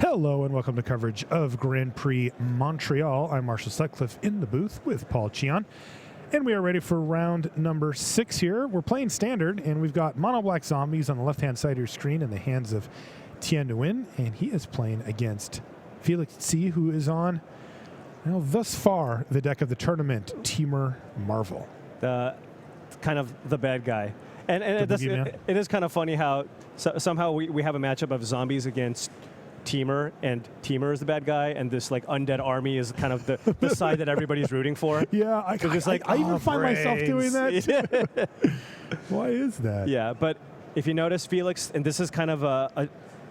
Hello and welcome to coverage of Grand Prix Montreal. I'm Marshall Sutcliffe in the booth with Paul Thien. And we are ready for round number 6 here. We're playing standard, and we've got mono black zombies on the left-hand side of your screen in the hands of Thien Nguyen, and he is playing against Felix, who is on, well, thus far, the deck of the tournament, Temur Marvel. Kind of the bad guy. And it is kind of funny how somehow we have a matchup of zombies against Temur, and Temur is the bad guy, and this like undead army is kind of the side that everybody's rooting for. Yeah, I even find myself doing that too. Why is that? Yeah, but if you notice, Felix, and this is kind of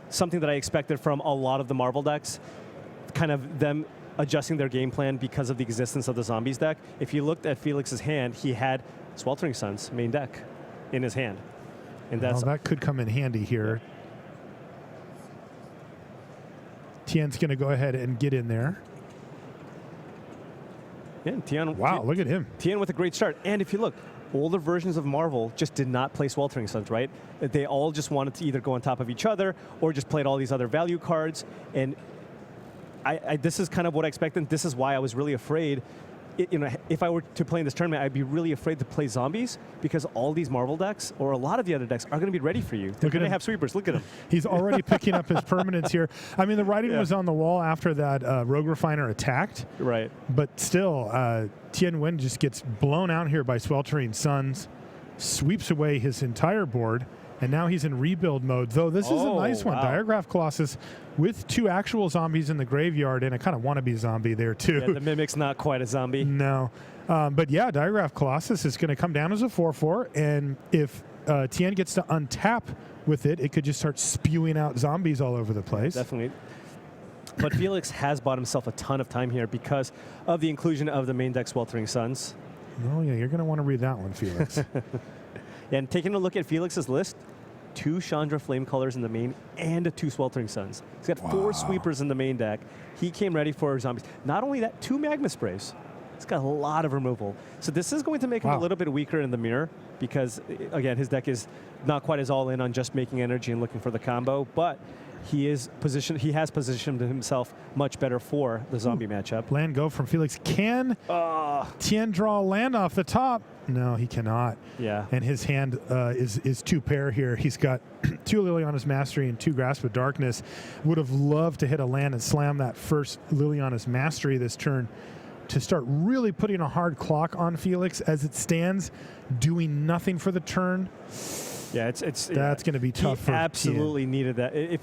something that I expected from a lot of the Marvel decks, kind of them adjusting their game plan because of the existence of the zombies deck. If you looked at Felix's hand, he had Sweltering Suns main deck in his hand, and that could come in handy here. Thien's going to go ahead and get in there. Yeah, Thien. Wow, look at him. Thien with a great start. And if you look, older versions of Marvel just did not play Sweltering Suns, right? They all just wanted to either go on top of each other or just played all these other value cards. And this is kind of what I expected. This is why I was really afraid. If I were to play in this tournament, I'd be really afraid to play zombies because all these Marvel decks, or a lot of the other decks, are going to be ready for you. They're going to have sweepers. Look at him. He's already picking up his permanents here. I mean, the writing was on the wall after that Rogue Refiner attacked. Right. But still, Thien Nguyen just gets blown out here by Sweltering Suns, sweeps away his entire board, and now he's in rebuild mode. Though this is a nice one. Diagraph Colossus with 2 actual zombies in the graveyard and a kind of wannabe zombie there, too. Yeah, the Mimic's not quite a zombie. No. But yeah, Diagraph Colossus is going to come down as a 4/4, and if Thien gets to untap with it, it could just start spewing out zombies all over the place. Definitely. But Felix has bought himself a ton of time here because of the inclusion of the main deck Sweltering Suns. Oh, yeah, you're going to want to read that one, Felix. And taking a look at Felix's list, 2 Chandra Flame Colors in the main and 2 Sweltering Suns. He's got 4 sweepers in the main deck. He came ready for zombies. Not only that, 2 Magma Sprays. He's got a lot of removal. So this is going to make him a little bit weaker in the mirror because, again, his deck is not quite as all in on just making energy and looking for the combo, but he has positioned himself much better for the zombie matchup. Land go from Felix. Can Thien draw a land off the top? No, he cannot. Yeah. And his hand is 2 pair here. He's got 2 Liliana's Mastery and 2 Grasp of Darkness. Would have loved to hit a land and slam that first Liliana's Mastery this turn to start really putting a hard clock on Felix. As it stands, doing nothing for the turn. Yeah, that's going to be tough. He absolutely needed that. If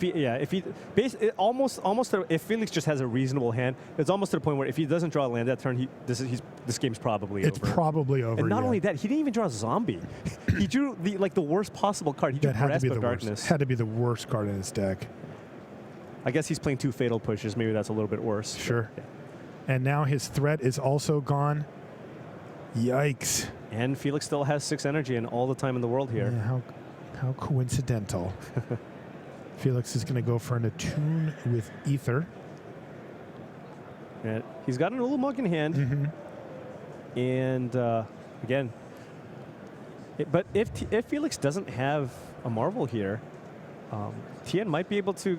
Felix just has a reasonable hand, it's almost to the point where if he doesn't draw a land that turn, this game's probably over. It's probably over. And not only that, he didn't even draw a zombie. He drew the worst possible card. He drew Grasp of Darkness. Had to be the worst card in his deck. I guess he's playing 2 Fatal Pushes. Maybe that's a little bit worse. Sure. Yeah. And now his threat is also gone. Yikes. And Felix still has 6 energy and all the time in the world here. Yeah, how coincidental. Felix is going to go for an Attune with Ether. And he's got an Ulu Mug in hand. Mm-hmm. And again, but if Felix doesn't have a Marvel here, Thien might be able to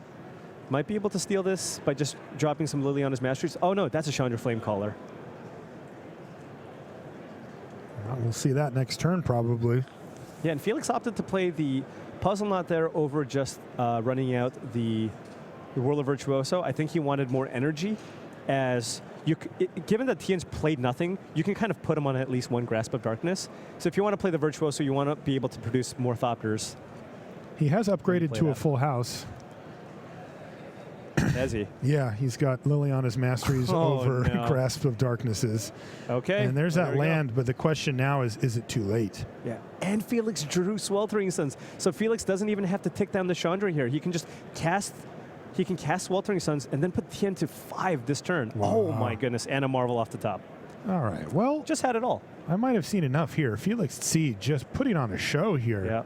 steal this by just dropping some Liliana's Masteries. Oh no, that's a Chandra Flame Caller. Well, we'll see that next turn probably. Yeah, and Felix opted to play the Puzzle Knot there over just running out the Whirler Virtuoso. I think he wanted more energy. Given that Thien's played nothing, you can kind of put him on at least 1 Grasp of Darkness. So if you want to play the Virtuoso, you want to be able to produce more Thopters. He has upgraded to a full house. Has he? Yeah, he's got Liliana's Masteries over Grasp of Darknesses. Okay. And there's that land, but the question now is it too late? Yeah. And Felix drew Sweltering Suns. So Felix doesn't even have to tick down the Chandra here. He can just cast Sweltering Suns and then put Thien to 5 this turn. Wow. Oh my goodness. And a Marvel off the top. All right. Well, just had it all. I might have seen enough here. Felix C just putting on a show here. Yeah.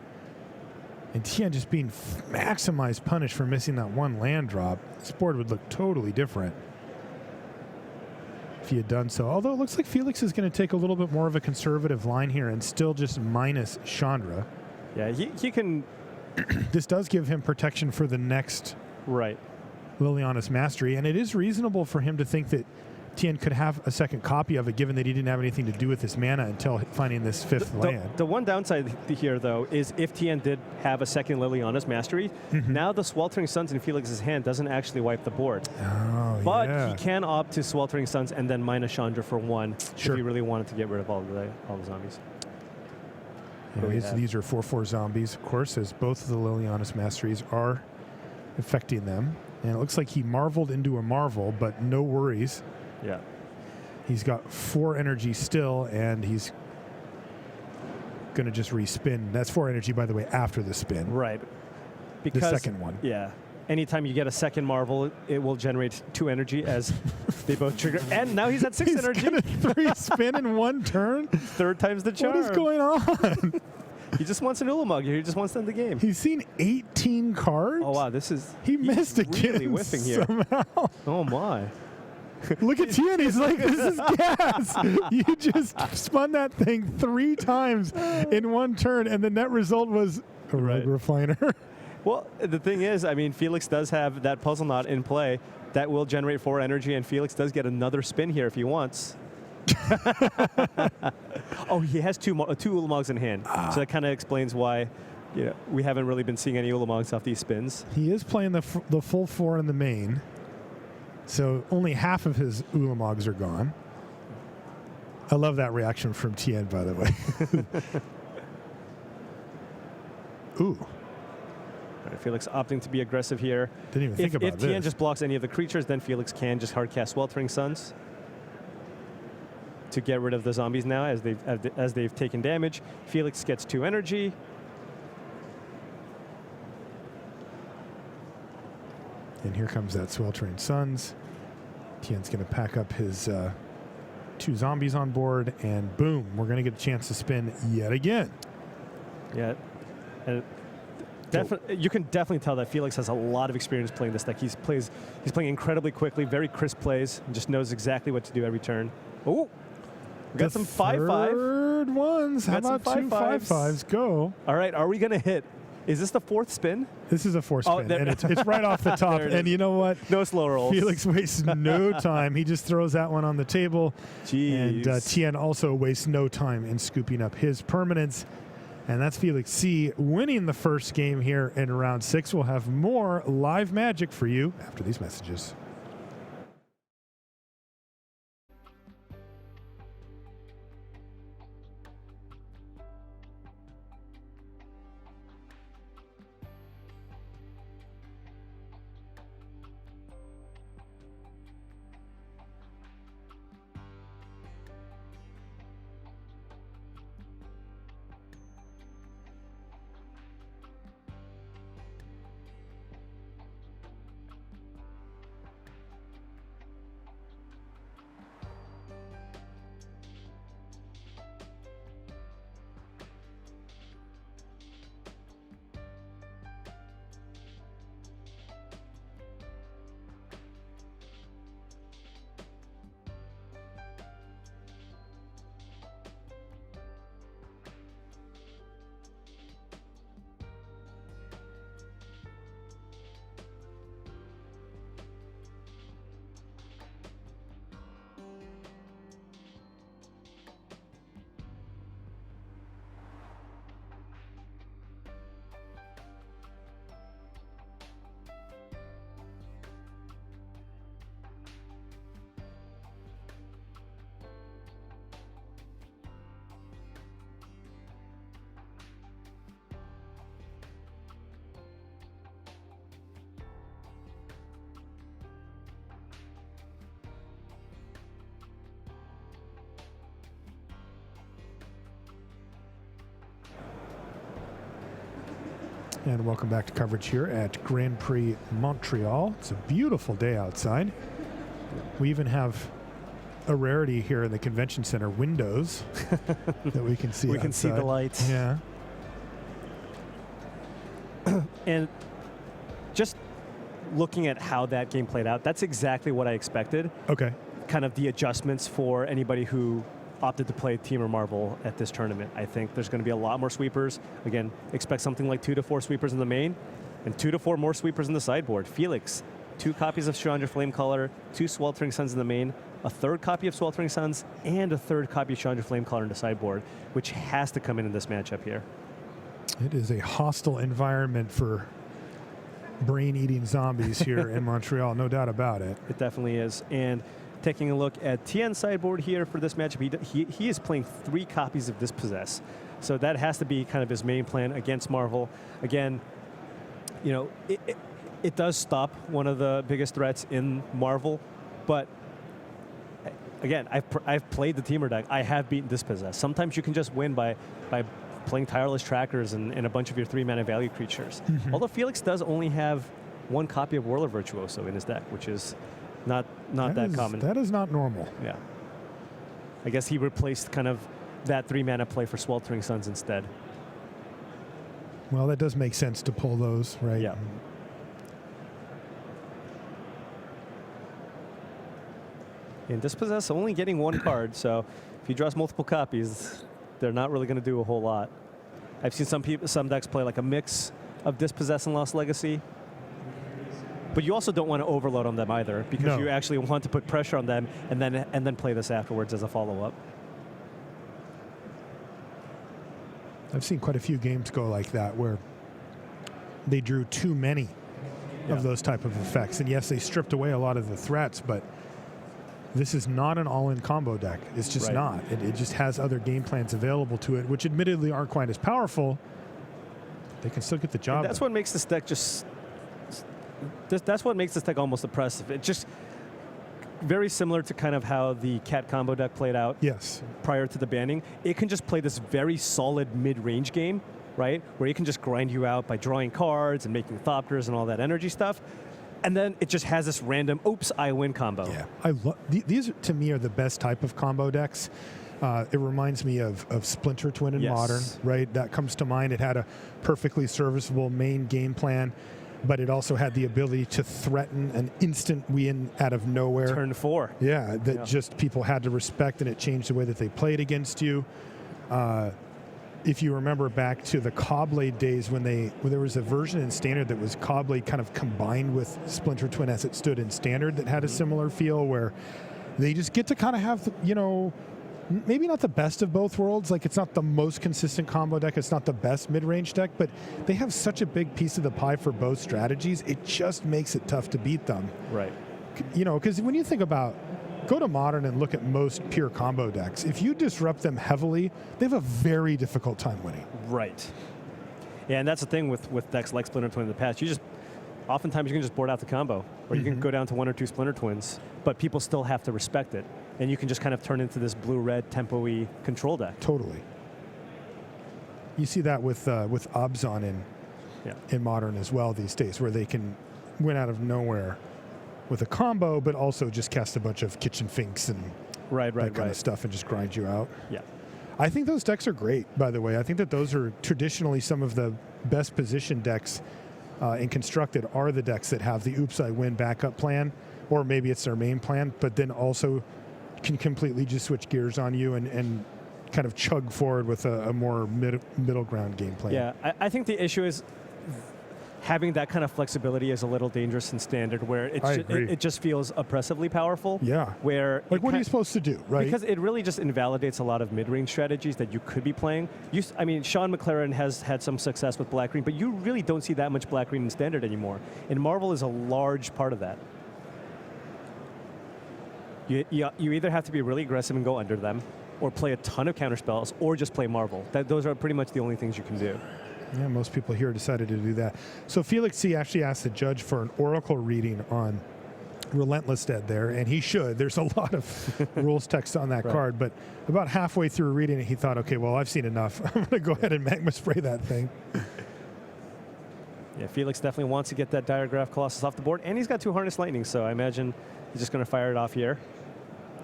And Thien just being maximized punish for missing that 1 land drop. This board would look totally different if he had done so. Although it looks like Felix is going to take a little bit more of a conservative line here and still just minus Chandra. Yeah, he can... This does give him protection for the next Right. Liliana's Mastery, and it is reasonable for him to think that Thien could have a second copy of it, given that he didn't have anything to do with this mana until finding this fifth land. The one downside here, though, is if Thien did have a second Liliana's Mastery, now the Sweltering Suns in Felix's hand doesn't actually wipe the board. Oh, but yeah. he can opt to Sweltering Suns and then mine a Chandra for 1 Sure. if he really wanted to get rid of all the zombies. Yeah, these are 4/4 zombies, of course, as both of the Liliana's Masteries are affecting them. And it looks like he marveled into a marvel, but no worries. Yeah. He's got 4 energy still, and he's going to just respin. That's 4 energy, by the way, after the spin. Right. The second one. Yeah. Anytime you get a second Marvel, it will generate 2 energy as they both trigger. And now he's at 6 energy. He's going to 3 spin in 1 turn? 3rd time's the charm. What is going on? He just wants an Ulamog here. He just wants to end the game. He's seen 18 cards? Oh, wow. He's missed again really whiffing here. Somehow. Oh, my. Look at Thien. He's like, this is gas. You just spun that thing 3 times in 1 turn, and the net result was a Rogue Refiner. Well, the thing is, I mean, Felix does have that Puzzle Knot in play. That will generate 4 energy, and Felix does get another spin here if he wants. Oh, he has two Ulamogs in hand. So that kind of explains why we haven't really been seeing any Ulamogs off these spins. He is playing the full 4 in the main. So only half of his Ulamogs are gone. I love that reaction from Thien, by the way. Ooh. All right, Felix opting to be aggressive here. Didn't even think about this. this. If Thien just blocks any of the creatures, then Felix can just hardcast Sweltering Suns to get rid of the zombies now as they've taken damage. Felix gets 2 energy. And here comes that Sweltering Suns. Thien's going to pack up his 2 zombies on board, and boom, we're going to get a chance to spin yet again. Yeah. And you can definitely tell that Felix has a lot of experience playing this deck. He's playing incredibly quickly, very crisp plays, and just knows exactly what to do every turn. Oh, we got some 5/5. Third ones. How about 2 5/5s? Go. All right, are we going to hit? Is this the 4th spin? This is a 4th spin, and it's right off the top. And you know what? No slow rolls. Felix wastes no time. He just throws that one on the table. Jeez. And Thien also wastes no time in scooping up his permanents. And that's Felix C. winning the first game here in round 6. We'll have more live magic for you after these messages. And welcome back to coverage here at Grand Prix Montreal. It's a beautiful day outside. We even have a rarity here in the convention center, windows that we can see. We can see the lights. Yeah. And just looking at how that game played out, that's exactly what I expected. Okay. Kind of the adjustments for anybody who opted to play Temur Marvel at this tournament. I think there's going to be a lot more sweepers. Again, expect something like 2 to 4 sweepers in the main and 2 to 4 more sweepers in the sideboard. Felix 2 copies of Chandra Flamecaller, 2 Sweltering Suns in the main, a 3rd copy of Sweltering Suns, and a 3rd copy of Chandra Flamecaller in the sideboard, which has to come in this matchup here. It is a hostile environment for brain-eating zombies here in Montreal, no doubt about it. It definitely is. And taking a look at Thien's sideboard here for this matchup, he is playing 3 copies of Dispossess. So that has to be kind of his main plan against Marvel. Again, you know, it does stop one of the biggest threats in Marvel, but again, I've played the Temur deck. I have beaten Dispossess. Sometimes you can just win by playing Tireless Trackers and a bunch of your 3-mana value creatures. Although Felix does only have 1 copy of Whirler Virtuoso in his deck, which is not that common. That is not normal. Yeah. I guess he replaced kind of that 3-mana play for Sweltering Suns instead. Well, that does make sense to pull those, right? Yeah. And Dispossess only getting 1 card, so if he draws multiple copies, they're not really going to do a whole lot. I've seen some decks play like a mix of Dispossess and Lost Legacy, but you also don't want to overload on them either, because you actually want to put pressure on them and then play this afterwards as a follow-up. I've seen quite a few games go like that where they drew too many of those type of effects, and yes, they stripped away a lot of the threats, but this is not an all-in combo deck. It's just not. It just has other game plans available to it, which admittedly aren't quite as powerful. They can still get the job done. That's what makes this deck that's what makes this deck almost oppressive. It just very similar to kind of how the Cat combo deck played out prior to the banning. It can just play this very solid mid-range game, right? Where it can just grind you out by drawing cards and making Thopters and all that energy stuff. And then it just has this random, oops, I win combo. Yeah, these to me are the best type of combo decks. It reminds me of Splinter Twin in Modern, right? That comes to mind. It had a perfectly serviceable main game plan, but it also had the ability to threaten an instant win out of nowhere. Turn 4. Yeah, that just people had to respect, and it changed the way that they played against you. If you remember back to the Cobblade days when there was a version in Standard that was Cobblade kind of combined with Splinter Twin as it stood in Standard that had a similar feel, where they just get to kind of have, you know, maybe not the best of both worlds. Like, it's not the most consistent combo deck. It's not the best mid-range deck, but they have such a big piece of the pie for both strategies. It just makes it tough to beat them. Right. You know, because when you think about, go to Modern and look at most pure combo decks. If you disrupt them heavily, they have a very difficult time winning. Right. Yeah, and that's the thing with decks like Splinter Twin in the past. Oftentimes you can just board out the combo, or you can go down to 1 or 2 Splinter Twins, but people still have to respect it. And you can just kind of turn into this blue-red tempo-y control deck. Totally. You see that with Obzon in Modern as well these days, where they can win out of nowhere with a combo, but also just cast a bunch of Kitchen Finks and that kind of stuff and just grind you out. Yeah. I think those decks are great, by the way. I think that those are traditionally some of the best position decks in Constructed are the decks that have the oops, I win backup plan, or maybe it's their main plan, but then also can completely just switch gears on you and kind of chug forward with a more middle ground game plan. Yeah, I think the issue is having that kind of flexibility is a little dangerous in Standard, where it just feels oppressively powerful. Yeah. Where what are you supposed to do, right? Because it really just invalidates a lot of mid-range strategies that you could be playing. I mean, Sean McLaren has had some success with black-green, but you really don't see that much black-green in Standard anymore. And Marvel is a large part of that. You either have to be really aggressive and go under them, or play a ton of counterspells, or just play Marvel. Those are pretty much the only things you can do. Yeah, most people here decided to do that. So Felix C actually asked the judge for an oracle reading on Relentless Dead there, and he should. There's a lot of rules text on that card, but about halfway through reading it, he thought, okay, well, I've seen enough. I'm going to go ahead and magma spray that thing. Yeah, Felix definitely wants to get that Diregraph Colossus off the board, and he's got 2 Harness Lightning, so I imagine he's just going to fire it off here.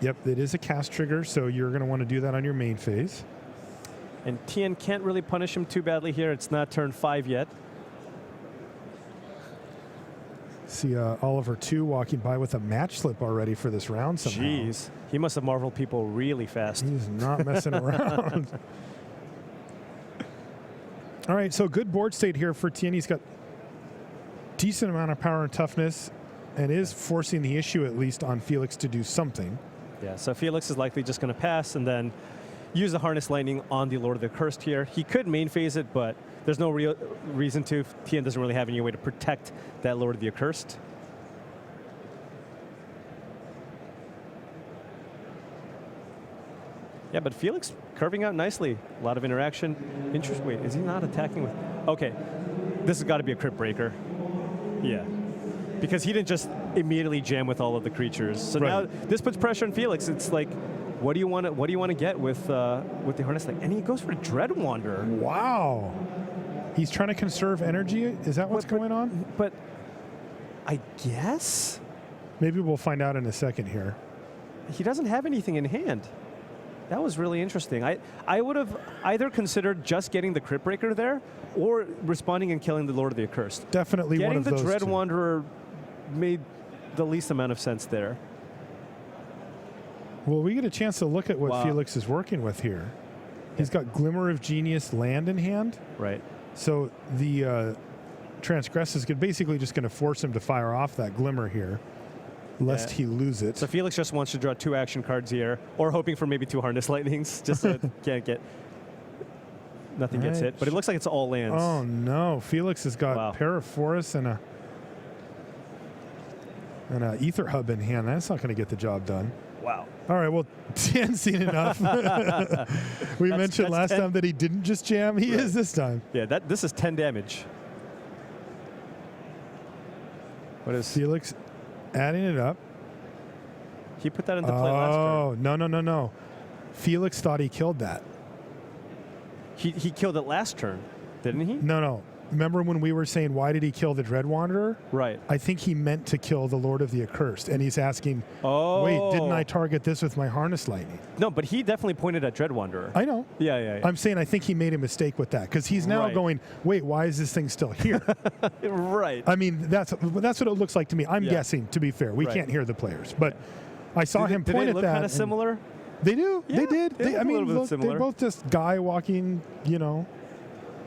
Yep, it is a cast trigger, so you're going to want to do that on your main phase. And Thien can't really punish him too badly here. It's not turn 5 yet. See Oliver 2 walking by with a match slip already for this round somehow. Jeez, he must have marveled people really fast. He's not messing around. All right, so good board state here for Thien. He's got decent amount of power and toughness. and is forcing the issue at least on Felix to do something. Yeah, so Felix is likely just going to pass and then use the Harness Lightning on the Lord of the Cursed here. He could main phase it, but there's no real reason to. Thien doesn't really have any way to protect that Lord of the Accursed. Yeah, but Felix curving out nicely. A lot of interaction. Interesting. Wait, is he not attacking with... Okay, this has got to be a Crypt Breaker. Yeah. Because he didn't just immediately jam with all of the creatures. So now this puts pressure on Felix. It's like, what do you want to get with the Harness Lightning? And he goes for a Dread Wanderer. Wow. He's trying to conserve energy? Is that what's going on? But I guess? Maybe we'll find out in a second here. He doesn't have anything in hand. That was really interesting. I would have either considered just getting the Crypt Breaker there or responding and killing the Lord of the Accursed. Definitely one of those Getting the Dread two. Wanderer made the least amount of sense there. Well, we get a chance to look at what Felix is working with here. He's got Glimmer of Genius land in hand. Right. So the Transgress is basically just going to force him to fire off that Glimmer here, lest he lose it. So Felix just wants to draw 2 action cards here, or hoping for maybe 2 Harness Lightnings, just so can't get... Nothing gets hit. But it looks like it's all lands. Oh, no. Felix has got Paraforus and a Ether Hub in hand. That's not going to get the job done. Wow. All right, well, Thien's seen enough. We mentioned last time that he didn't just jam. He is this time. Yeah, this is 10 damage. What is... Felix adding it up. He put that into play last turn. Oh, no. Felix thought he killed that. He killed it last turn, didn't he? No. Remember when we were saying, why did he kill the Dread Wanderer? Right. I think he meant to kill the Lord of the Accursed. And he's asking, wait, didn't I target this with my Harness Lightning? No, but he definitely pointed at Dread Wanderer. I know. Yeah. I'm saying I think he made a mistake with that because he's now going, wait, why is this thing still here? Right. I mean, that's what it looks like to me. I'm guessing, to be fair. We can't hear the players. But I saw him point at that. They look kind of similar? They do. Yeah, they did. I mean, they're both just guy walking,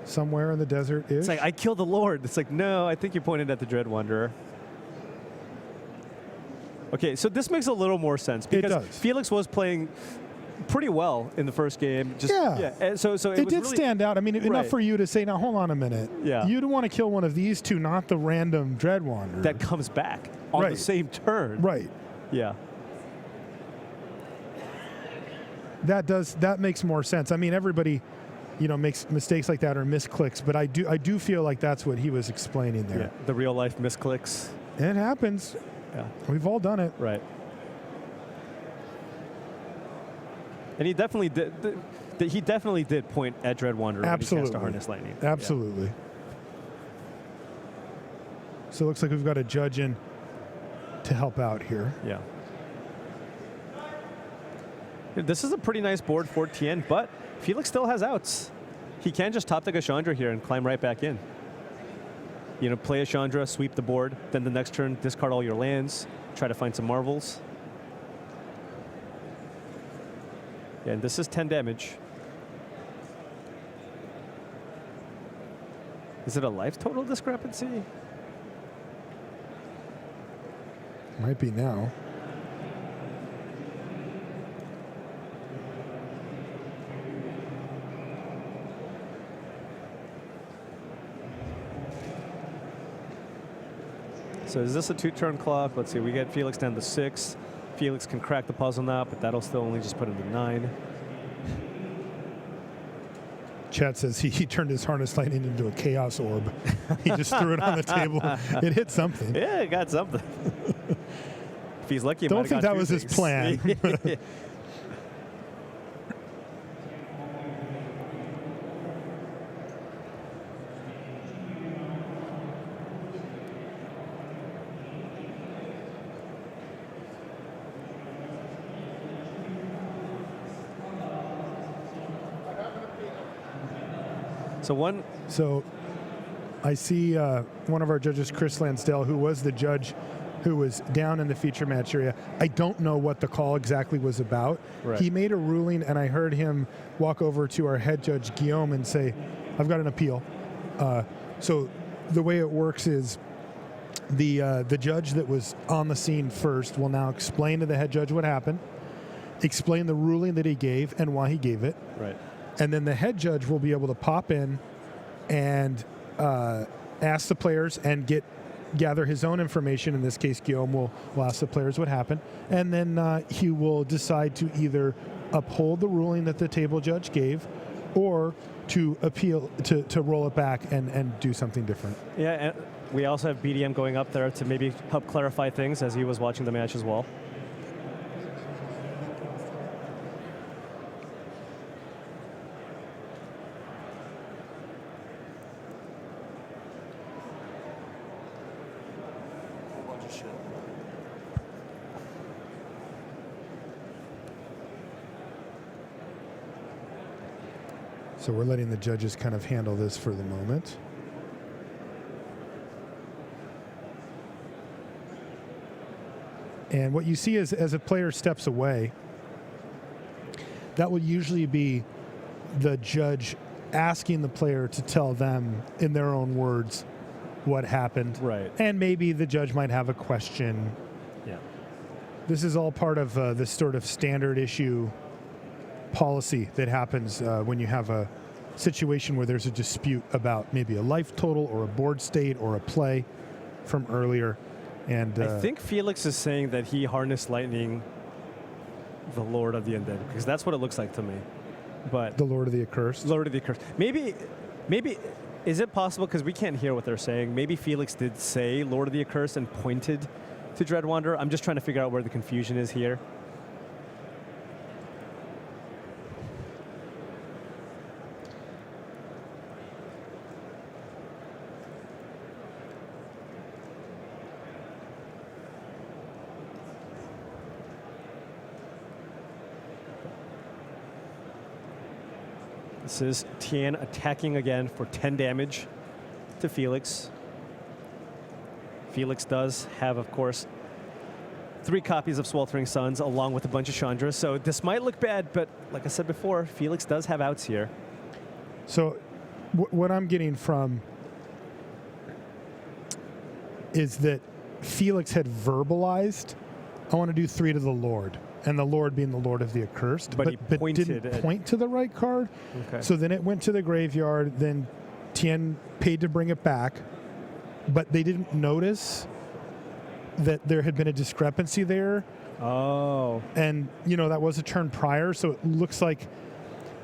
somewhere in the desert. It's like, I killed the Lord. It's like, no, I think you pointed at the Dread Wanderer. Okay, so this makes a little more sense because Felix was playing pretty well in the first game. And so it did stand out. I mean, enough for you to say, now hold on a minute. Yeah. You'd want to kill one of these two, not the random Dread Wanderer. That comes back on the same turn. Right. Yeah. That makes more sense. I mean, everybody, makes mistakes like that or misclicks, but I do feel like that's what he was explaining there. Yeah, the real life misclicks. It happens. Yeah. We've all done it. Right. And he definitely did. He definitely did point at Dread Wanderer when he cast a Harness Lightning. Absolutely. Yeah. So it looks like we've got a judge in to help out here. Yeah. This is a pretty nice board for Thien, but Felix still has outs. He can just top deck a Chandra here and climb right back in. Play a Chandra, sweep the board, then the next turn discard all your lands, try to find some marvels. Yeah, and this is 10 damage. Is it a life total discrepancy? Might be now. So is this a 2-turn clock? Let's see, we get Felix down to 6. Felix can crack the puzzle now, but that'll still only just put him to 9. Chat says he turned his Harness Lightning into a Chaos Orb. He just threw it on the table. It hit something. Yeah, it got something. If he's lucky, don't think that was his plan. So I see one of our judges, Chris Lansdale, who was the judge who was down in the feature match area. I don't know what the call exactly was about. Right. He made a ruling, and I heard him walk over to our head judge, Guillaume, and say, I've got an appeal. So the way it works is The judge that was on the scene first will now explain to the head judge what happened, explain the ruling that he gave and why he gave it. Right. And then the head judge will be able to pop in and ask the players and gather his own information. In this case, Guillaume will ask the players what happened. And then he will decide to either uphold the ruling that the table judge gave or to appeal, to roll it back and do something different. Yeah, and we also have BDM going up there to maybe help clarify things as he was watching the match as well. So we're letting the judges kind of handle this for the moment. And what you see is as a player steps away, that will usually be the judge asking the player to tell them in their own words what happened. Right. And maybe the judge might have a question. Yeah. This is all part of this sort of standard issue policy that happens when you have a situation where there's a dispute about maybe a life total or a board state or a play from earlier. And I think Felix is saying that he harnessed lightning the Lord of the Undead, because that's what it looks like to me. But the Lord of the Accursed. Lord of the Accursed. Maybe is it possible, because we can't hear what they're saying, maybe Felix did say Lord of the Accursed and pointed to Dread Wanderer? I'm just trying to figure out where the confusion is here. This is Thien attacking again for 10 damage to Felix. Felix does have, of course, 3 copies of Sweltering Suns along with a bunch of Chandras. So this might look bad, but like I said before, Felix does have outs here. So what I'm getting from is that Felix had verbalized, I want to do 3 to the Lord. And the Lord being the Lord of the Accursed, but didn't point to the right card. Okay. So then it went to the graveyard. Then Thien paid to bring it back, but they didn't notice that there had been a discrepancy there. Oh. And, that was a turn prior. So it looks like,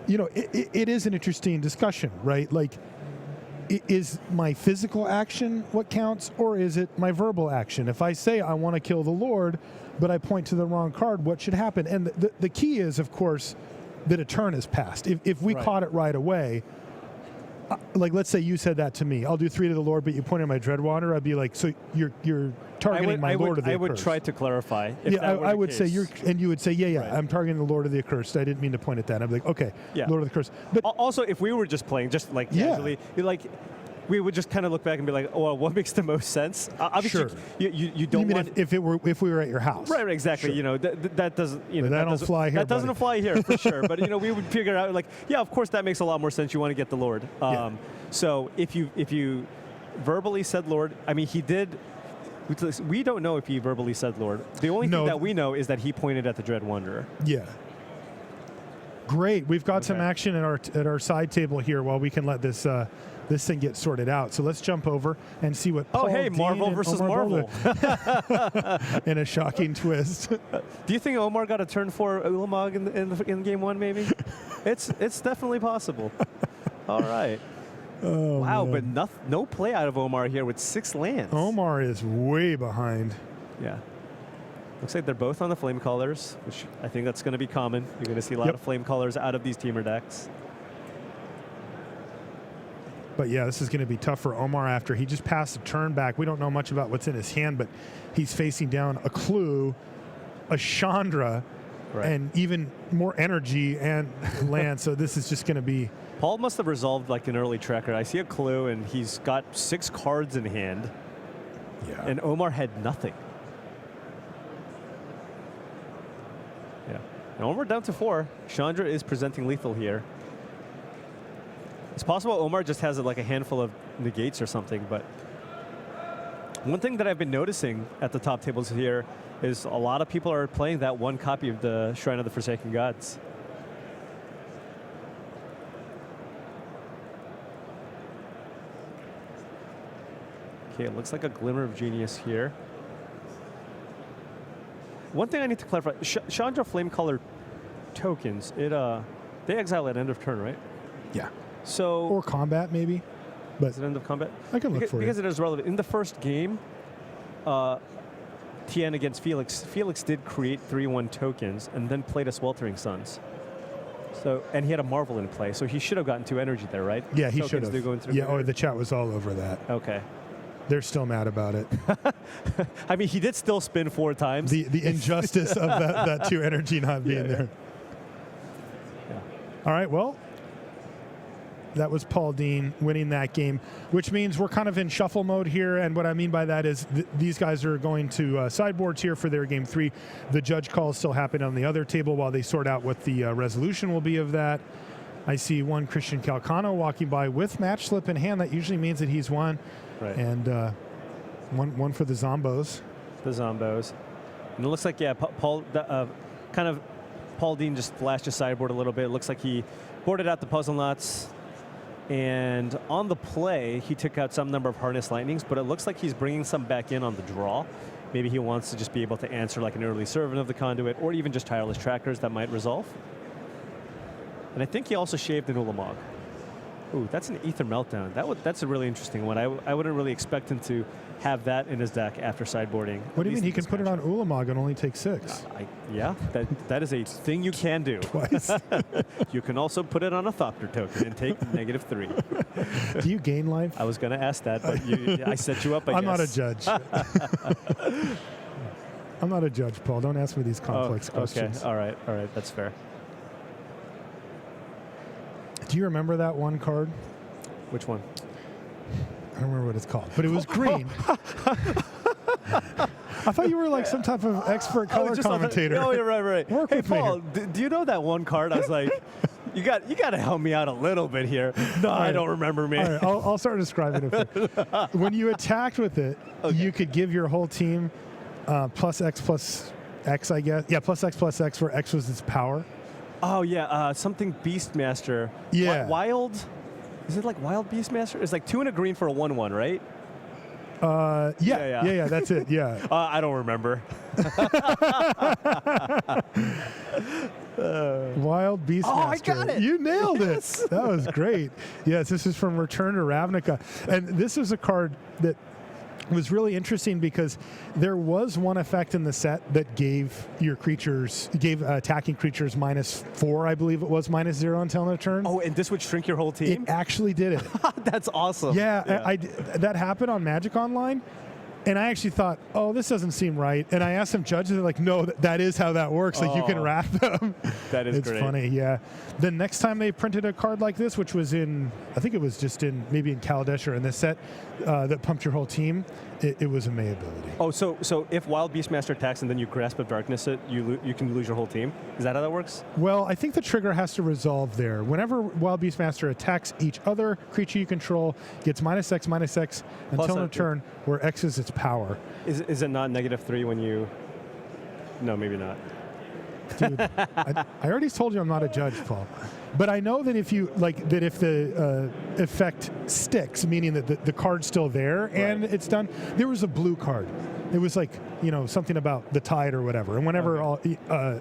it is an interesting discussion, right? Like, is my physical action what counts, or is it my verbal action? If I say I want to kill the Lord, but I point to the wrong card, what should happen? And the key is, of course, that a turn has passed. If we caught it right away, like let's say you said that to me, I'll do 3 to the Lord, but you pointed my Dread Wanderer, I'd be like, so you're targeting my Lord of the Accursed. I would try to clarify. I would say and you would say, yeah, right. I'm targeting the Lord of the Accursed. I didn't mean to point at that. I'd be like, okay, yeah. Lord of the Accursed. But also, if we were just playing, just like casually, we would just kind of look back and be like, oh, well, what makes the most sense? Obviously, sure. You don't mean want if we were at your house, right? Exactly. Sure. That doesn't that don't fly here. That doesn't apply here for sure. But we would figure out like, yeah, of course that makes a lot more sense. You want to get the Lord. So if you verbally said Lord, I mean he did. We don't know if he verbally said Lord. The only thing that we know is that he pointed at the Dread Wanderer. Yeah. Great. We've got some action at our side table here while we can let this thing get sorted out. So let's jump over and see what Paul, hey, Marvel Dean versus Omar Marvel. in a shocking twist. Do you think Omar got a turn for Ulamog in game 1 maybe? It's definitely possible. All right. Oh, wow, man. but no play out of Omar here with 6 lands. Omar is way behind. Yeah. Looks like they're both on the Flame Colors, which I think that's going to be common. You're going to see a lot of Flame Colors out of these Temur decks. But yeah, this is going to be tough for Omar after he just passed a turn back. We don't know much about what's in his hand, but he's facing down a Clue, a Chandra, and even more energy and land. So this is just going to be... Paul must have resolved like an early tracker. I see a Clue, and he's got 6 cards in hand. Yeah. And Omar had nothing. Yeah. And Omar down to 4. Chandra is presenting lethal here. It's possible Omar just has like a handful of negates or something, but One thing that I've been noticing at the top tables here is a lot of people are playing that one copy of the Shrine of the Forsaken Gods. Okay, it looks like a glimmer of genius here. One thing I need to clarify, Chandra Flame Color tokens, they exile at end of turn, right? Yeah. So Or combat, maybe. But is it end of combat? I can look for because you. it is relevant. In the first game, Thien against Felix, Felix did create 3/1 tokens and then played a Sweltering Suns. So, and he had a Marvel in play, so he should have gotten 2 energy there, right? Yeah, he Tokens should have. do go into Yeah, oh, the chat was all over that. Okay. They're still mad about it. I mean, he did still spin 4 times. The injustice of that 2 energy not being there. Yeah. All right, well, that was Paul Dean winning that game, which means we're kind of in shuffle mode here. And what I mean by that is these guys are going to sideboards here for their game 3. The judge call is still happening on the other table while they sort out what the resolution will be of that. I see one Christian Calcano walking by with match slip in hand. That usually means that he's won. Right. And one for the Zombos. The Zombos. And it looks like, yeah, Paul Dean just flashed his sideboard a little bit. It looks like he boarded out the puzzle knots. And on the play, he took out some number of Harness Lightnings, but it looks like he's bringing some back in on the draw. Maybe he wants to just be able to answer like an early Servant of the Conduit, or even just Tireless Trackers that might resolve. And I think he also shaved an Ulamog. Ooh, that's an Ether Meltdown. That's a really interesting one. I wouldn't really expect him to have that in his deck after sideboarding. What do you mean? He can put it on Ulamog and only take 6. Yeah, that is a thing you can do. Twice. You can also put it on a Thopter token and take -3. Do you gain life? I was going to ask that, but I set you up, I I'm guess. not a judge. I'm not a judge, Paul. Don't ask me these complex questions. Okay, all right, that's fair. Do you remember that one card? Which one? I don't remember what it's called, but it was green. I thought you were like some type of expert color commentator. No, you're right. Work hey, with me Paul, do you know that one card? I was like, you got to help me out a little bit here. No, All right. I don't remember, man. All right, I'll start describing it. When you attacked with it, you could give your whole team +X, I guess. Yeah, +X, where X was its power. Oh, yeah, something Beastmaster. Yeah. Wild? Is it like Wild Beastmaster? It's like 2 and a green for a 1/1, right? Yeah, that's it, yeah. I don't remember. Wild Beastmaster. Oh, I got it. You nailed Yes. it. That was great. Yes, this is from Return to Ravnica. And this is a card that was really interesting because there was one effect in the set that gave attacking creatures -4, I believe it was, -0 until end of turn. Oh, and this would shrink your whole team? It actually did it. That's awesome. Yeah. That happened on Magic Online. And I actually thought, oh, this doesn't seem right. And I asked some judges, they're like, no, that is how that works. Like, you can wrap them. That is it's great. funny, yeah. The next time they printed a card like this, which was I think it was just maybe in Kaladesh or in this set, that pumped your whole team, it was a May ability. Oh, so if Wild Beastmaster attacks and then you Grasp of Darkness it, you can lose your whole team? Is that how that works? Well, I think the trigger has to resolve there. Whenever Wild Beastmaster attacks, each other creature you control gets -X until end of turn, where X is its power. Is it not -3 when you... No, maybe not. Dude, I already told you I'm not a judge, Paul. But I know that if the effect sticks, meaning that the card's still there and it's done, there was a blue card. It was like, something about the tide or whatever. And whenever all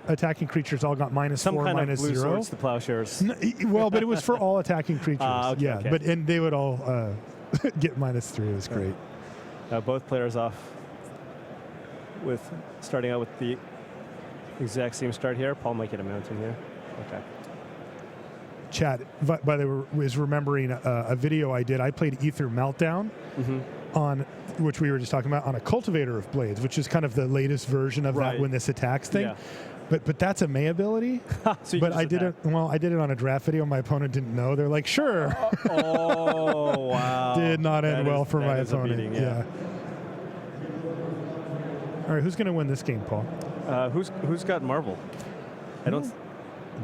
attacking creatures all got -4, Some kind of blue -0. swords to plowshares. Well, but it was for all attacking creatures. Okay. And they would all get -3. It was great. Both players off starting out with the exact same start here. Paul might get a mountain here. Okay. Chat, by the way, is remembering a video I did. I played Ether Meltdown on, which we were just talking about, on a Cultivator of Blades, which is kind of the latest version of that when this attacks thing. Yeah. But that's a May ability. But I did it. Well, I did it on a draft video. My opponent didn't know. They're like, sure. Oh wow! Did not end well for my opponent. Beating, yeah. All right, who's going to win this game, Paul? Who's got Marvel? I don't.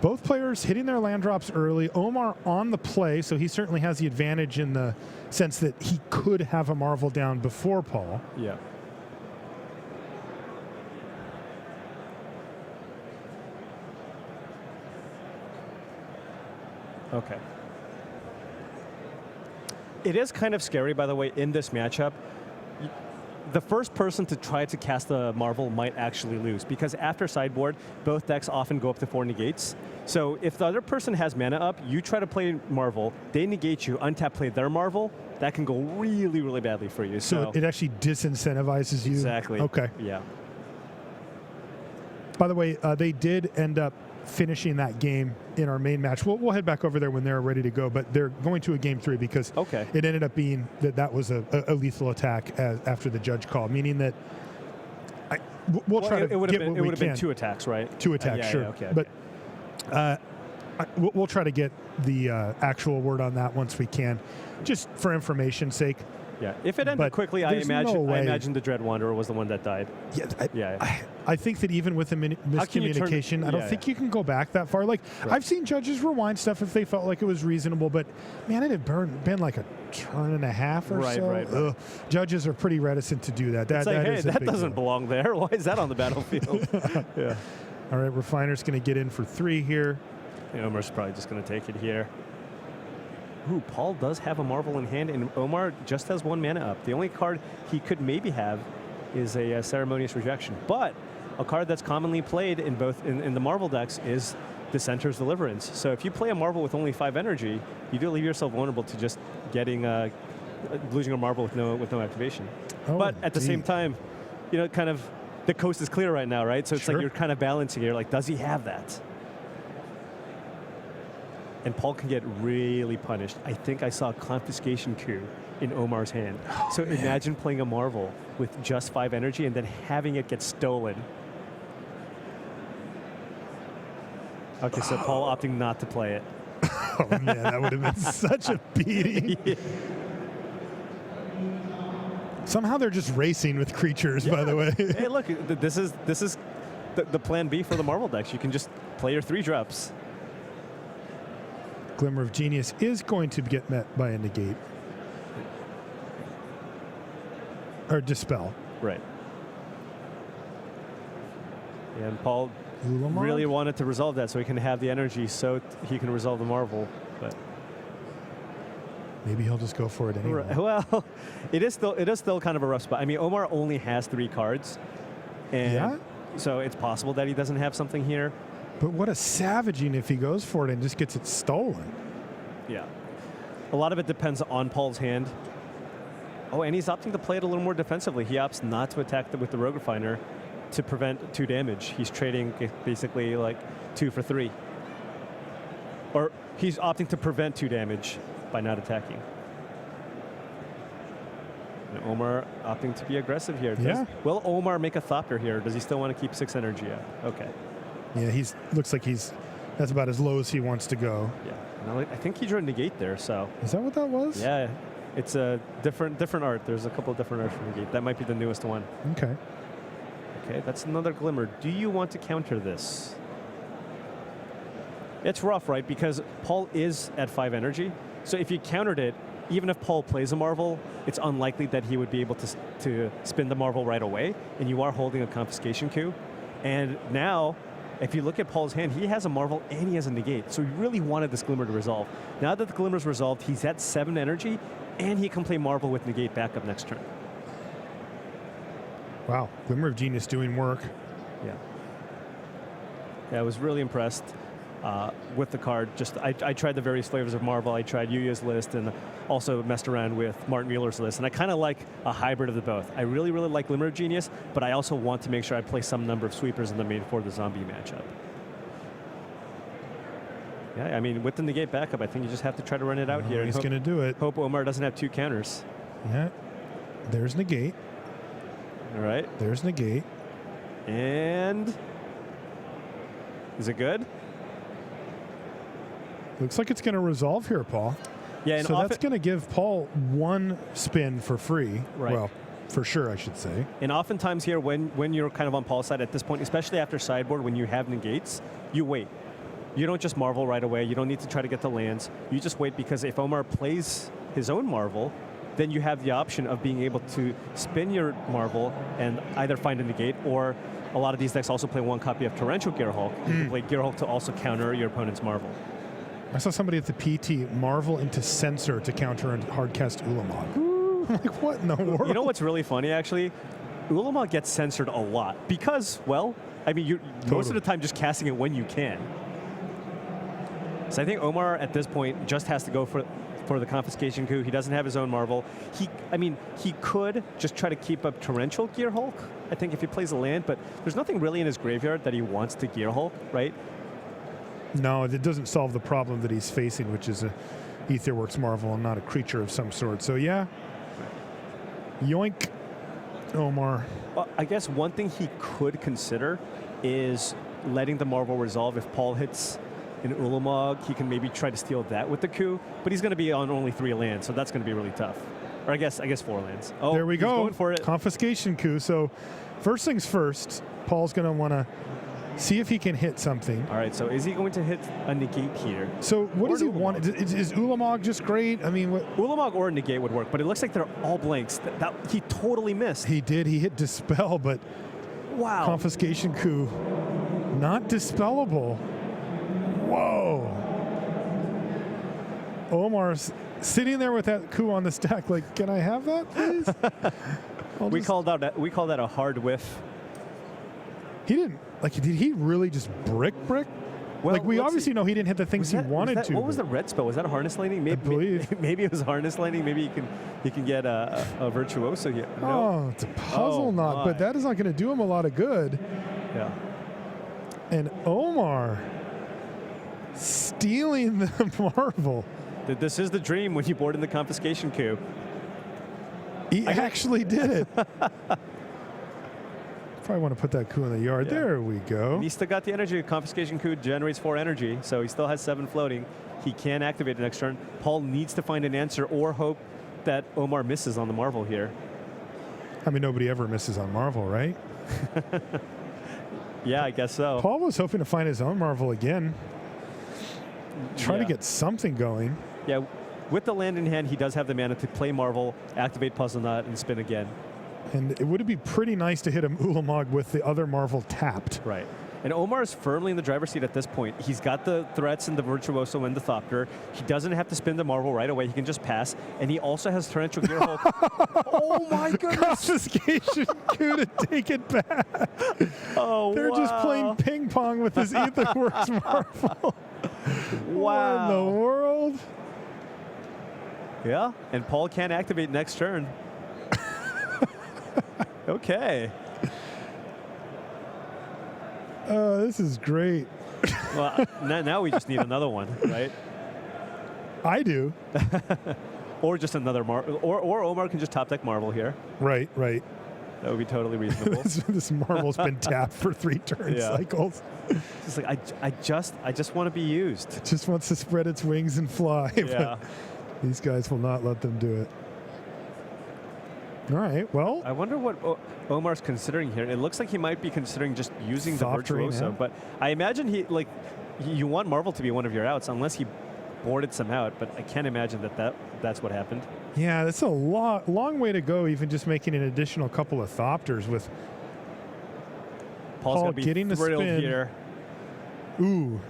both players hitting their land drops early. Omar on the play, so he certainly has the advantage in the sense that he could have a Marvel down before Paul. Yeah. Okay. It is kind of scary, by the way, in this matchup. The first person to try to cast the Marvel might actually lose, because after sideboard, both decks often go up to 4 negates. So if the other person has mana up, you try to play Marvel, they negate you, untap, play their Marvel, that can go really, really badly for you. So it actually disincentivizes you? Exactly. Okay. Yeah. By the way, they did end up finishing that game in our main match. We'll head back over there when they're ready to go, but they're going to a game 3 because it ended up being that was a lethal attack after the judge call, meaning that we'll try to get what we can. It would have been 2 attacks, right? 2 attacks, sure. Yeah, okay. But we'll try to get the actual word on that once we can, just for information's sake. Yeah, if it ended quickly, I imagine the Dread Wanderer was the one that died. Yeah, I think that even with the miscommunication, I don't think you can go back that far. Like, I've seen judges rewind stuff if they felt like it was reasonable, but man, it had been like a turn and a half or so. Right. Judges are pretty reticent to do that. That doesn't belong there. Why is that on the battlefield? Yeah. All right, Refiner's going to get in for 3 here. Omar's probably just going to take it here. Ooh, Paul does have a Marvel in hand, and Omar just has 1 mana up. The only card he could maybe have is a Ceremonious Rejection. But a card that's commonly played in both in the Marvel decks is Dissenter's Deliverance. So if you play a Marvel with only 5 energy, you do leave yourself vulnerable to just getting losing a Marvel with no activation. But at the same time, kind of the coast is clear right now, right? So it's like you're kind of balancing here. Like, does he have that? And Paul can get really punished. I think I saw a confiscation coup in Omar's hand. So imagine playing a Marvel with just 5 energy and then having it get stolen. Okay, so Paul opting not to play it. Oh man, that would have been such a beating. Somehow they're just racing with creatures, by the way. Hey, look, this is the plan B for the Marvel decks. You can just play your 3 drops. Glimmer of Genius is going to get met by a negate. Or dispel. Right. And Paul really wanted to resolve that so he can have the energy so he can resolve the Marvel. But maybe he'll just go for it anyway. Well, it is still kind of a rough spot. I mean, Omar only has 3 cards. And so it's possible that he doesn't have something here. But what a savaging if he goes for it and just gets it stolen. Yeah. A lot of it depends on Paul's hand. Oh, and he's opting to play it a little more defensively. He opts not to attack with the Rogue Refiner to prevent 2 damage. He's trading basically like 2 for 3. Or he's opting to prevent 2 damage by not attacking. And Omar opting to be aggressive here. Will Omar make a Thopter here? Or does he still want to keep 6 energy up? Okay. Yeah, looks like that's about as low as he wants to go. Yeah, and I think he drew a negate there. So is that what that was? Yeah, it's a different art. There's a couple of different arts for negate. That might be the newest one. Okay. Okay, that's another Glimmer. Do you want to counter this? It's rough, right? Because Paul is at 5 energy. So if you countered it, even if Paul plays a Marvel, it's unlikely that he would be able to spin the Marvel right away. And you are holding a confiscation coup. And now, if you look at Paul's hand, he has a Marvel and he has a negate. So he really wanted this Glimmer to resolve. Now that the Glimmer's resolved, he's at 7 energy, and he can play Marvel with negate backup next turn. Wow, Glimmer of Genius doing work. Yeah, I was really impressed with the card. I tried the various flavors of Marvel. I tried Yuya's list and also messed around with Martin Mueller's list. And I kind of like a hybrid of the both. I really, really like Glimmer of Genius, but I also want to make sure I play some number of sweepers in the main for the zombie matchup. Yeah, I mean, with the negate backup, I think you just have to try to run it out here. He's going to do it. Hope Omar doesn't have 2 counters. Yeah. There's negate. All right. There's negate. And is it good? Looks like it's going to resolve here, Paul. Yeah, and so that's going to give Paul 1 spin for free. Right. Well, for sure, I should say. And oftentimes here, when you're kind of on Paul's side at this point, especially after sideboard, when you have negates, you wait. you don't just Marvel right away. You don't need to try to get the lands. You just wait, because if Omar plays his own Marvel, then you have the option of being able to spin your Marvel and either find a negate, or a lot of these decks also play one copy of Torrential Gearhulk. You can play Gearhulk to also counter your opponent's Marvel. I saw somebody at the PT Marvel into Censor to counter a hardcast Ulamog. I'm like, what in the world? You know what's really funny, actually? Ulamog gets censored a lot because, well, I mean, you're most of the time just casting it when you can. So I think Omar at this point just has to go for the confiscation coup. He doesn't have his own Marvel. He could just try to keep up Torrential Gearhulk, I think, if he plays a land, but there's nothing really in his graveyard that he wants to Gearhulk, right? No, it doesn't solve the problem that he's facing, which is a Aetherworks Marvel and not a creature of some sort. So yeah, yoink, Omar. Well, I guess one thing he could consider is letting the Marvel resolve. If Paul hits an Ulamog, he can maybe try to steal that with the coup, but he's going to be on only 3 lands, so that's going to be really tough. Or I guess 4 lands. Oh, there we go. Going for it. Confiscation coup. So first things first, Paul's going to want to see if he can hit something. All right, so is he going to hit a negate here? So what does he want? Is Ulamog just great? I mean, what? Ulamog or a negate would work, but it looks like they're all blanks. That he totally missed. He did. He hit Dispel, but wow. Confiscation coup, not dispellable. Whoa. Omar's sitting there with that coup on the stack like, can I have that, please? we call that a hard whiff. He didn't, like, did he really just brick? Well, like, we obviously know he didn't hit the things he wanted to. What was the red spell? Was that a Harness Lightning? Maybe, I believe. Maybe it was Harness Lightning. Maybe he can get a Virtuoso here. No. Oh, it's a puzzle knot, but that is not going to do him a lot of good. Yeah. And Omar stealing the Marvel. This is the dream when you board in the confiscation coup. He actually did it. Probably want to put that coup in the yard. Yeah. There we go. And he still got the energy. Confiscation coup generates 4 energy, so he still has 7 floating. He can activate it next turn. Paul needs to find an answer or hope that Omar misses on the Marvel here. I mean, nobody ever misses on Marvel, right? Yeah, I guess so. Paul was hoping to find his own Marvel again. Try to get something going. Yeah, with the land in hand, he does have the mana to play Marvel, activate Puzzle Knot, and spin again. And it would be pretty nice to hit a Ulamog with the other Marvel tapped. Right. And Omar is firmly in the driver's seat at this point. He's got the threats and the Virtuoso and the Thopter. He doesn't have to spin the Marvel right away. He can just pass. And he also has Torrential Gearhulk. Oh, my goodness. Confiscation coup to take it back. Oh, They're just playing ping pong with this Aetherworks Marvel. Wow. What in the world? Yeah, and Paul can't activate next turn. Okay. This is great. Well, now we just need another one, right? I do. Or just another or Omar can just top deck Marvel here. Right. That would be totally reasonable. This Marvel's been tapped for 3 turn cycles. It's like I just want to be used. It just wants to spread its wings and fly. Yeah. But these guys will not let them do it. All right, well. I wonder what Omar's considering here. It looks like he might be considering just using the Virtuoso, but I imagine you want Marvel to be one of your outs unless he boarded some out, but I can't imagine that's what happened. Yeah, that's a long way to go, even just making an additional couple of Thopters with Paul getting the spin here. Ooh,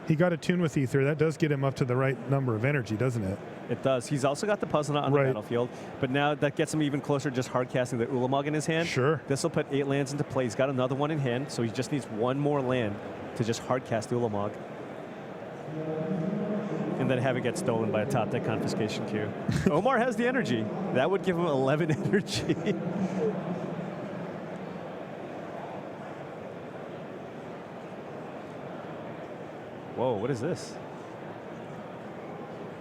he got a tune with Ether. That does get him up to the right number of energy, doesn't it? It does. He's also got the Puzzle Knot on the battlefield, but now that gets him even closer just hard casting the Ulamog in his hand. Sure. This will put 8 lands into play. He's got another one in hand, so he just needs 1 more land to just hard cast Ulamog. And then have it get stolen by a top deck confiscation queue. Omar has the energy. That would give him 11 energy. Whoa, what is this?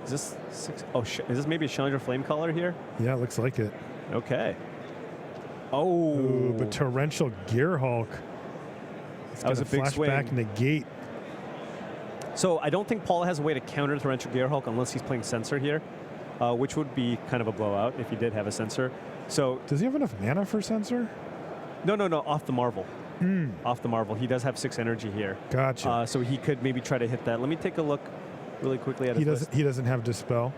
Is this 6? Oh, is this maybe a Chandra Flamecaller here? Yeah, it looks like it. Okay. Oh. Ooh, but Torrential Gearhulk. That was a big swing. Flashback negate. So I don't think Paul has a way to counter Torrential Gearhulk unless he's playing Censor here, which would be kind of a blowout if he did have a Censor. So does he have enough mana for Censor? No, off the Marvel. off the Marvel. He does have 6 energy here. Gotcha. So he could maybe try to hit that. Let me take a look really quickly at his list. He doesn't have Dispel.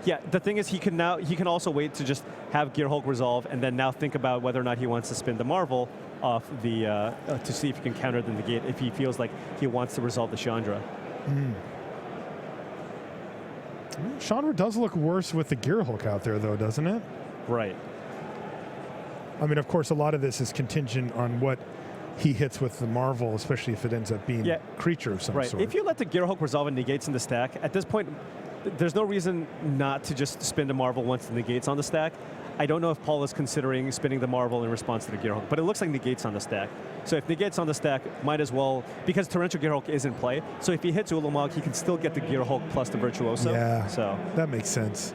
Yeah, the thing is he can also wait to just have Gear Hulk resolve and then now think about whether or not he wants to spin the Marvel off the to see if he can counter the negate if he feels like he wants to resolve the Chandra. Chandra does look worse with the Gear Hulk out there, though, doesn't it? Right. I mean, of course, a lot of this is contingent on what he hits with the Marvel, especially if it ends up being a creature of some sort. If you let the Gear Hulk resolve and negates in the stack, at this point, there's no reason not to just spin the Marvel once the negate's on the stack. I don't know if Paul is considering spinning the Marvel in response to the Gear Hulk, but it looks like negate's on the stack. So if negate's on the stack, might as well, because Torrential Gear Hulk is in play, so if he hits Ulamog, he can still get the Gear Hulk plus the Virtuoso. Yeah, so that makes sense.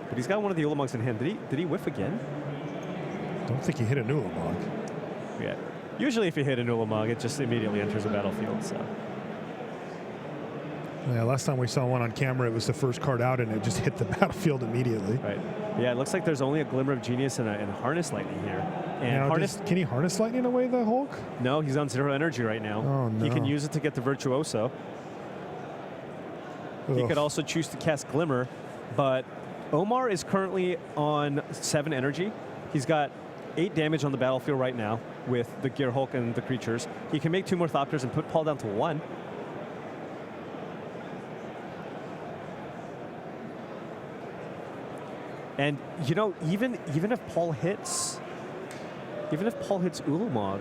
But he's got one of the Ulamogs in hand. Did he whiff again? Don't think he hit an Ulamog. Yeah. Usually if you hit an Ulamog, it just immediately enters the battlefield, so. Yeah, last time we saw one on camera, it was the first card out, and it just hit the battlefield immediately. Right. Yeah, it looks like there's only a Glimmer of Genius and Harness Lightning here. And now, can he Harness Lightning away the Hulk? No, he's on 0 energy right now. Oh, no. He can use it to get the Virtuoso. Ugh. He could also choose to cast Glimmer, but Omar is currently on 7 energy. He's got 8 damage on the battlefield right now with the Gear Hulk and the creatures. He can make 2 more Thopters and put Paul down to 1. And you know, even if Paul hits Ulamog,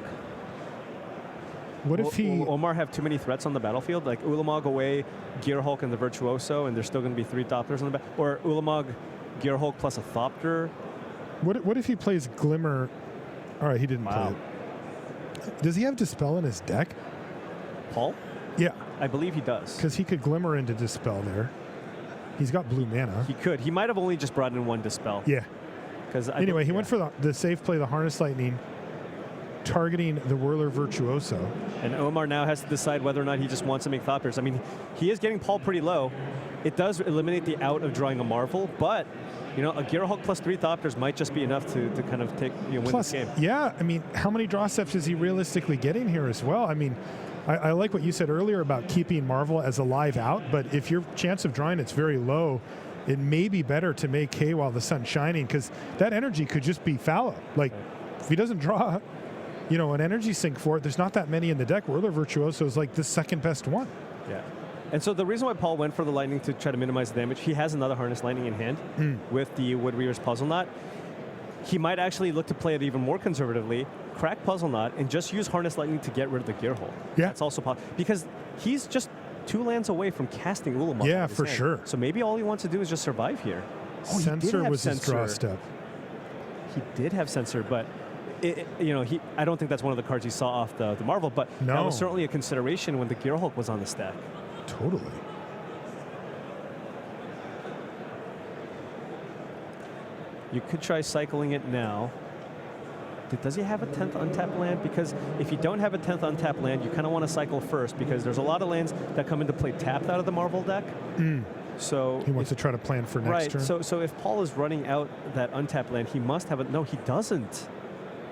what if will Omar have too many threats on the battlefield? Like Ulamog away, Gear Hulk and the Virtuoso, and there's still going to be 3 Thopters on the back, or Ulamog, Gear Hulk plus a Thopter. What if he plays Glimmer? All right, he didn't play it. Does he have Dispel in his deck? Paul? Yeah, I believe he does. because he could Glimmer into Dispel there. He's got blue mana. He could. He might have only just brought in 1 Dispel. Yeah. Anyway, he went went for the safe play, the Harness Lightning, targeting the Whirler Virtuoso. And Omar now has to decide whether or not he just wants to make Thopters. I mean, he is getting Paul pretty low. It does eliminate the out of drawing a Marvel, but you know, a Gear Hulk plus 3 Thopters might just be enough to kind of win this game. Yeah, I mean, how many draw steps is he realistically getting here as well? I mean, I like what you said earlier about keeping Marvel as a live out, but if your chance of drawing it's very low, it may be better to make hay while the sun's shining, because that energy could just be fallow. Like, if he doesn't draw, you know, an energy sink for it, there's not that many in the deck. Whirler Virtuoso is like the second best one. Yeah. And so the reason why Paul went for the Lightning to try to minimize the damage, he has another Harness Lightning in hand with the Wood Weaver's Puzzle Knot. He might actually look to play it even more conservatively, crack Puzzle Knot, and just use Harness Lightning to get rid of the Gear Hulk. Yeah. That's also possible, because he's just 2 lands away from casting Ulamog. Yeah, for sure. So maybe all he wants to do is just survive here. Censor was his draw step. He did have Censor, but I don't think that's one of the cards he saw off the Marvel, but that was certainly a consideration when the Gear Hulk was on the stack. Totally. You could try cycling it now. Does he have a 10th untapped land? Because if you don't have a 10th untapped land, you kind of want to cycle first, because there's a lot of lands that come into play tapped out of the Marvel deck. So he wants to try to plan for next turn. So if Paul is running out that untapped land, he must have it. No, he doesn't.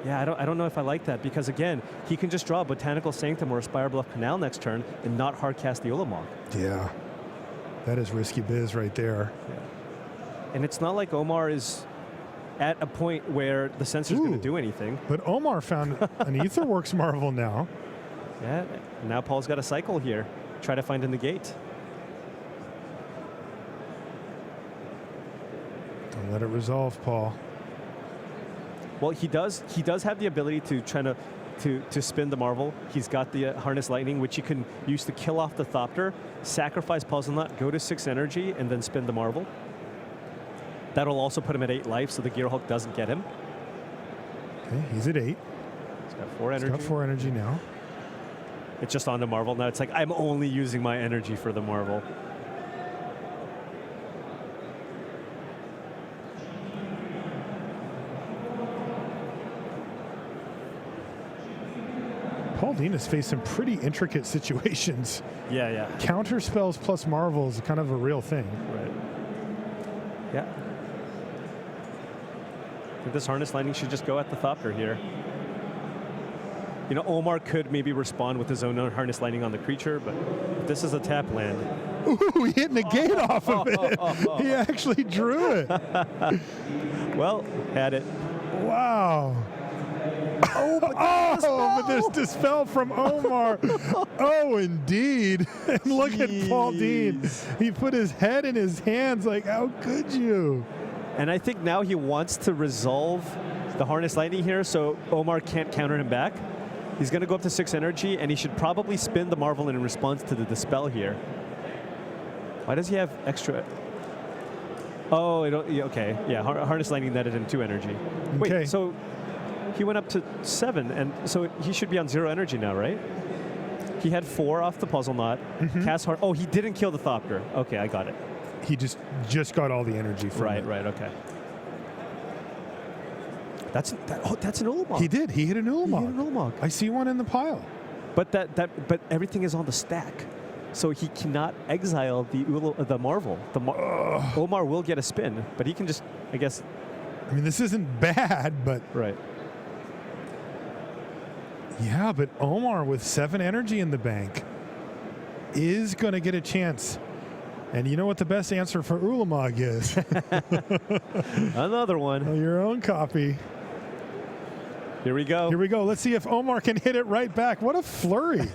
Yeah, I don't know if I like that, because again, he can just draw a Botanical Sanctum or a Spire Bluff Canal next turn and not hard cast the Ulamog. Yeah, that is risky biz right there. Yeah. And it's not like Omar is at a point where the Censor's going to do anything. But Omar found an Aetherworks Marvel now. Yeah, now Paul's got a cycle here. Try to find a negate. Don't let it resolve, Paul. Well, he does have the ability to try to spin the Marvel. He's got the Harness Lightning, which he can use to kill off the Thopter, sacrifice Puzzle Knot, go to 6 energy, and then spin the Marvel. That'll also put him at 8 life, so the Gear Hulk doesn't get him. Okay, he's at 8. He's got 4 energy. He's got 4 energy now. It's just on the Marvel. Now it's like, I'm only using my energy for the Marvel. Paul Dean has faced some pretty intricate situations. Yeah. Counter spells plus Marvel is kind of a real thing. Right. Yeah. I think this Harness Lightning should just go at the Thopter here. You know, Omar could maybe respond with his own harness lightning on the creature, but this is a tap land. Ooh, he hit negate off of it. He actually drew it. Well, had it. Wow. But there's dispel from Omar. Oh, indeed. And look at Paul Thien. He put his head in his hands like, how could you? And I think now he wants to resolve the harness lightning here, so Omar can't counter him back. He's going to go up to 6 energy, and he should probably spin the Marvel in response to the dispel here. Why does he have extra? Oh, okay. Yeah, harness lightning netted him 2 energy. Okay. Wait, so he went up to 7, and so he should be on 0 energy now, right? He had 4 off the puzzle knot. Cast hard. Oh, he didn't kill the Thopter. Okay, I got it. He just got all the energy from it. Right, okay. That's an Ulamog. He did. He hit an Ulamog. He hit an Ulamog. I see one in the pile. But but everything is on the stack, so he cannot exile the Marvel. Omar will get a spin, but he can just, I guess. I mean, this isn't bad, but Right. Yeah, but Omar with 7 energy in the bank is going to get a chance. And you know what the best answer for Ulamog is? Another one. Your own copy. Here we go. Here we go. Let's see if Omar can hit it right back. What a flurry.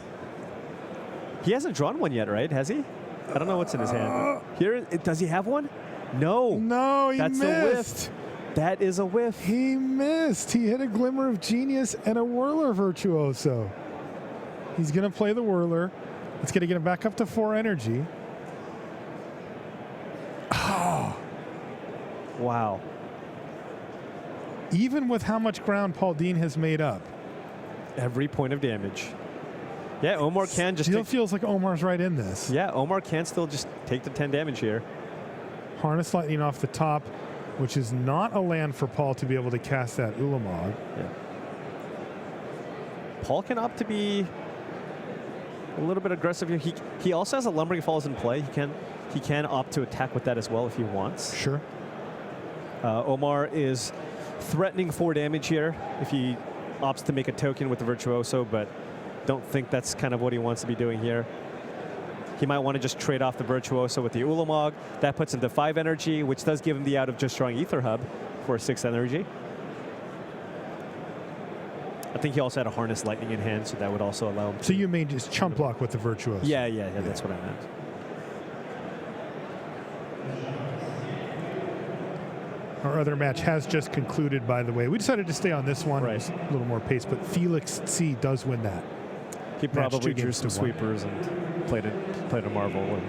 He hasn't drawn one yet, right? Has he? I don't know what's in his hand. Here, does he have one? No. No, he That's missed. a whiff. That is a whiff. He missed. He hit a Glimmer of Genius and a Whirler Virtuoso. He's going to play the Whirler. It's going to get him back up to 4 energy. Oh. Wow. Even with how much ground Paul Thien has made up. Every point of damage. Yeah, Omar can just. Still feels like Omar's right in this. Yeah, Omar can still just take the 10 damage here. Harness Lightning off the top, which is not a land for Paul to be able to cast that Ulamog. Yeah. Paul can opt to be a little bit aggressive here. He also has a Lumbering Falls in play. He can opt to attack with that as well if he wants. Sure. Omar is threatening 4 damage here if he opts to make a token with the Virtuoso, but don't think that's kind of what he wants to be doing here. He might want to just trade off the Virtuoso with the Ulamog. That puts him to 5 energy, which does give him the out of just drawing Ether Hub for 6 energy. I think he also had a Harness Lightning in hand, so that would also allow him. So you may just chump block with the Virtuoso. Yeah, that's what I meant. Our other match has just concluded, by the way. We decided to stay on this one. Right. It was a little more pace, but Felix C does win that. He probably drew 2 some to 1. sweepers and played a Marvel.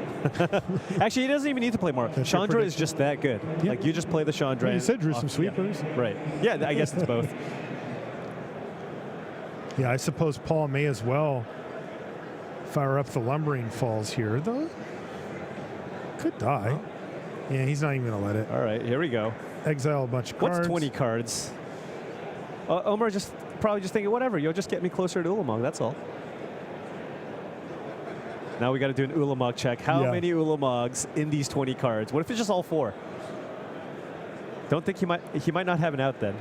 Actually, he doesn't even need to play Marvel. That's your Chandra is just that good. Yeah. Like, you just play the Chandra. Well, you said drew some sweepers. Yeah. Right. Yeah, I guess it's both. Yeah, I suppose Paul may as well fire up the Lumbering Falls here, though. Could die. Yeah, he's not even going to let it. All right, here we go. Exile a bunch of cards. What's 20 cards? Omar probably just thinking, whatever, you'll just get me closer to Ulamog, that's all. Now we got to do an Ulamog check. How many Ulamogs in these 20 cards? What if it's just all 4? Don't think he might not have an out then.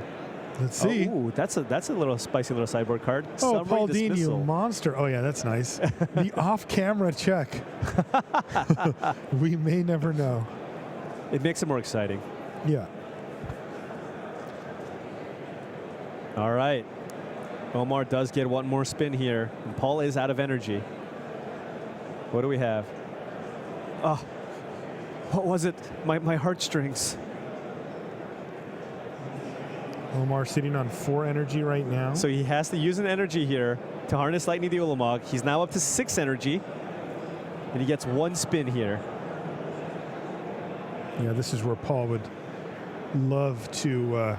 Let's see. Ooh, that's a little spicy little sideboard card. Oh, Summary Paul Thien, you Dismissal. monster. Oh, yeah, that's nice. The off-camera check. We may never know. It makes it more exciting. Yeah. All right. Omar does get one more spin here. And Paul is out of energy. What do we have? Oh, what was it? My heartstrings. Omar sitting on 4 energy right now. So he has to use an energy here to harness Lightning the Ulamog. He's now up to 6 energy. And he gets 1 spin here. Yeah, this is where Paul would love to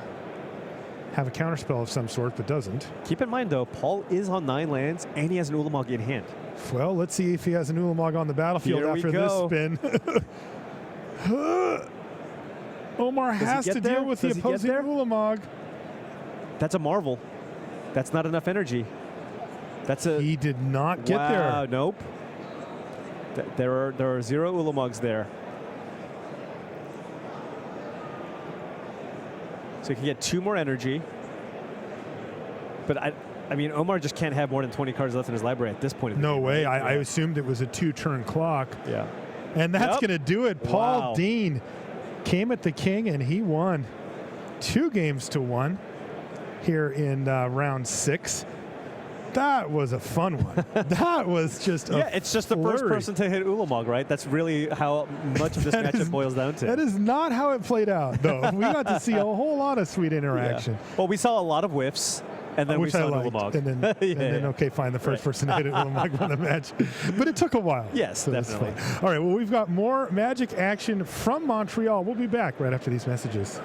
have a counterspell of some sort, but doesn't. Keep in mind, though, Paul is on 9 lands, and he has an Ulamog in hand. Well, let's see if he has an Ulamog on the battlefield Here after we this go. spin. Omar has to deal with the opposing Ulamog. That's a Marvel. That's not enough energy. He did not get there. Nope. There are 0 Ulamogs there. So he can get 2 more energy. But I mean, Omar just can't have more than 20 cards left in his library at this point. No way. I assumed it was a 2-turn clock. Yeah. And that's going to do it. Paul Thien came at the king, and he won 2-1 here in round 6. That was a fun one. That was just it's just the first person to hit Ulamog, right? That's really how much of this matchup boils down to. That is not how it played out, though. We got to see a whole lot of sweet interaction. Yeah. Well, we saw a lot of whiffs. And then we saw Ulamog. And then, okay, fine, the first person to hit Ulamog won the match. But it took a while. Yes, so definitely. All right, well, we've got more Magic action from Montreal. We'll be back right after these messages.